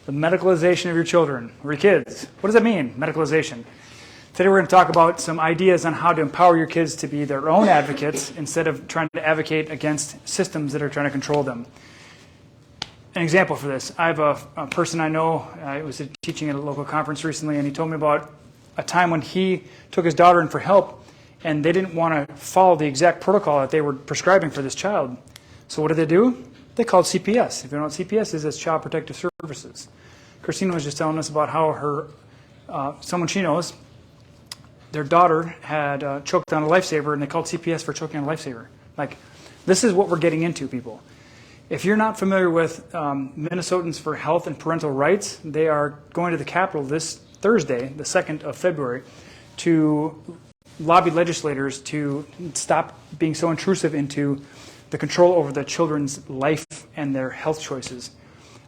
the medicalization of your children or your kids. What does that mean, medicalization? Today we're going to talk about some ideas on how to empower your kids to be their own advocates instead of trying to advocate against systems that are trying to control them. An example for this, I have a person I know, I was teaching at a local conference recently, and he told me about a time when he took his daughter in for help, and they didn't want to follow the exact protocol that they were prescribing for this child. So what did they do? They called CPS. If you don't know what CPS is, it's Child Protective Services. Christina was just telling us about how her, someone she knows, their daughter had choked on a lifesaver, and they called CPS for choking on a lifesaver. Like, this is what we're getting into, people. If you're not familiar with Minnesotans for Health and Parental Rights, they are going to the Capitol this Thursday, the 2nd of February, to lobby legislators to stop being so intrusive into the control over the children's life and their health choices.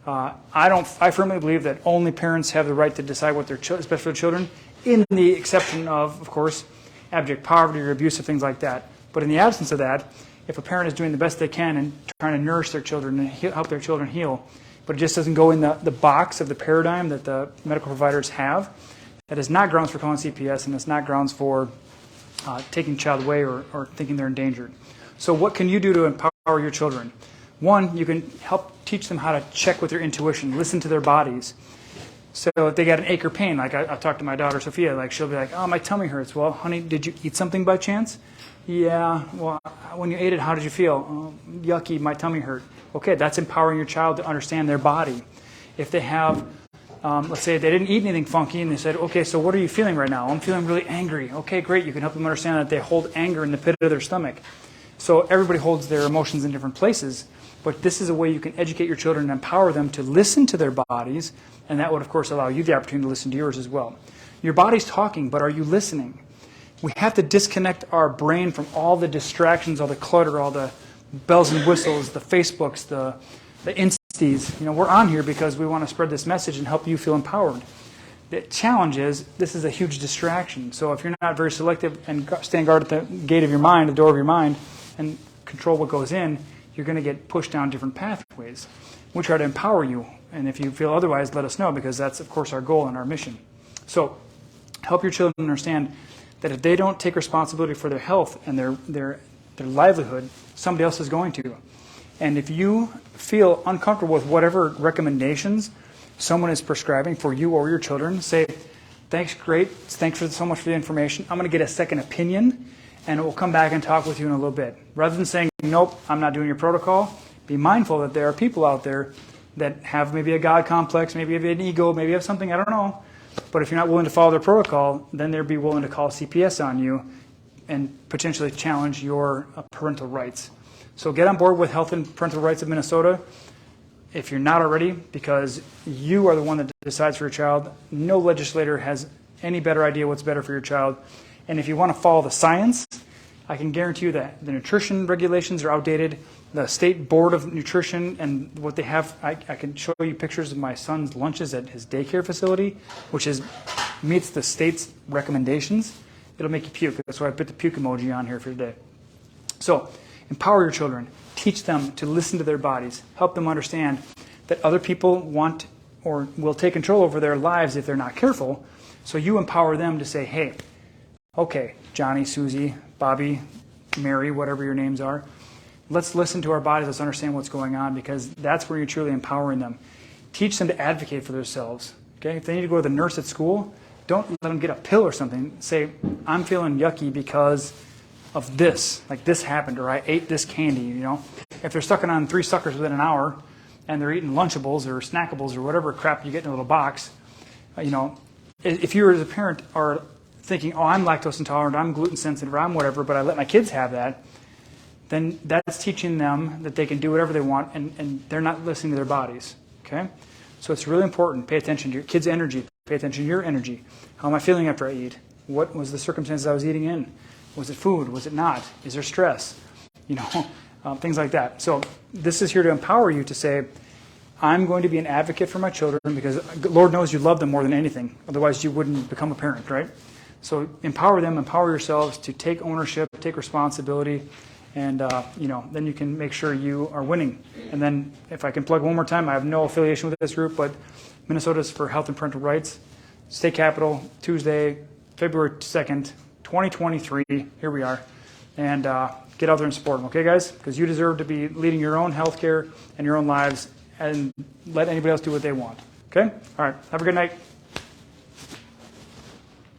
I firmly believe that only parents have the right to decide what is best for their children, in the exception of course, abject poverty or abuse or things like that. But in the absence of that, if a parent is doing the best they can and trying to nourish their children and help their children heal, but it just doesn't go in the box of the paradigm that the medical providers have, that is not grounds for calling CPS, and it's not grounds for taking a child away or thinking they're endangered. So what can you do to empower your children? One, you can help teach them how to check with their intuition, listen to their bodies. So if they got an ache or pain, like I talked to my daughter Sophia, like she'll be like, oh, my tummy hurts. Well, honey, did you eat something by chance? Yeah, well, when you ate it, how did you feel? Oh, yucky, my tummy hurt. Okay, that's empowering your child to understand their body. If they have, let's say they didn't eat anything funky and they said, okay, so what are you feeling right now? I'm feeling really angry. Okay, great, you can help them understand that they hold anger in the pit of their stomach. So everybody holds their emotions in different places, but this is a way you can educate your children and empower them to listen to their bodies, and that would, of course, allow you the opportunity to listen to yours as well. Your body's talking, but are you listening? We have to disconnect our brain from all the distractions, all the clutter, all the bells and whistles, the Facebooks, the Insties. You know, we're on here because we want to spread this message and help you feel empowered. The challenge is this is a huge distraction. So if you're not very selective and stand guard at the gate of your mind, the door of your mind, and control what goes in, you're going to get pushed down different pathways. We try to empower you, and if you feel otherwise, let us know, because that's, of course, our goal and our mission. So help your children understand that if they don't take responsibility for their health and their livelihood, somebody else is going to. And if you feel uncomfortable with whatever recommendations someone is prescribing for you or your children, say, thanks, great, thanks so much for the information. I'm going to get a second opinion, and we'll come back and talk with you in a little bit. Rather than saying, nope, I'm not doing your protocol, be mindful that there are people out there that have maybe a God complex, maybe have an ego, maybe have something, I don't know. But if you're not willing to follow their protocol, then they'll be willing to call CPS on you and potentially challenge your parental rights. So get on board with Health and Parental Rights of Minnesota if you're not already, because you are the one that decides for your child. No legislator has any better idea what's better for your child. And if you want to follow the science, I can guarantee you that the nutrition regulations are outdated. The State Board of Nutrition and what they have, I can show you pictures of my son's lunches at his daycare facility, which meets the state's recommendations. It'll make you puke. That's why I put the puke emoji on here for today. So empower your children. Teach them to listen to their bodies. Help them understand that other people want or will take control over their lives if they're not careful. So you empower them to say, hey, okay, Johnny, Susie, Bobby, Mary, whatever your names are, let's listen to our bodies. Let's understand what's going on, because that's where you're truly empowering them. Teach them to advocate for themselves. Okay? If they need to go to the nurse at school, don't let them get a pill or something. Say, I'm feeling yucky because of this. Like this happened, or I ate this candy, you know. If they're sucking on 3 suckers within an hour and they're eating Lunchables or Snackables or whatever crap you get in a little box, you know, if you as a parent are thinking, oh, I'm lactose intolerant, I'm gluten sensitive, or I'm whatever, but I let my kids have that, then that's teaching them that they can do whatever they want, and they're not listening to their bodies, okay? So it's really important. Pay attention to your kids' energy. Pay attention to your energy. How am I feeling after I eat? What was the circumstances I was eating in? Was it food? Was it not? Is there stress? You know, things like that. So this is here to empower you to say, I'm going to be an advocate for my children because Lord knows you love them more than anything. Otherwise, you wouldn't become a parent, right? So empower them, empower yourselves to take ownership, take responsibility, And, then you can make sure you are winning. And then if I can plug one more time, I have no affiliation with this group, but Minnesota's for Health and Parental Rights, State Capitol, Tuesday, February 2nd, 2023. Here we are. And get out there and support them, okay, guys? Because you deserve to be leading your own healthcare and your own lives, and let anybody else do what they want. Okay? All right. Have a good night.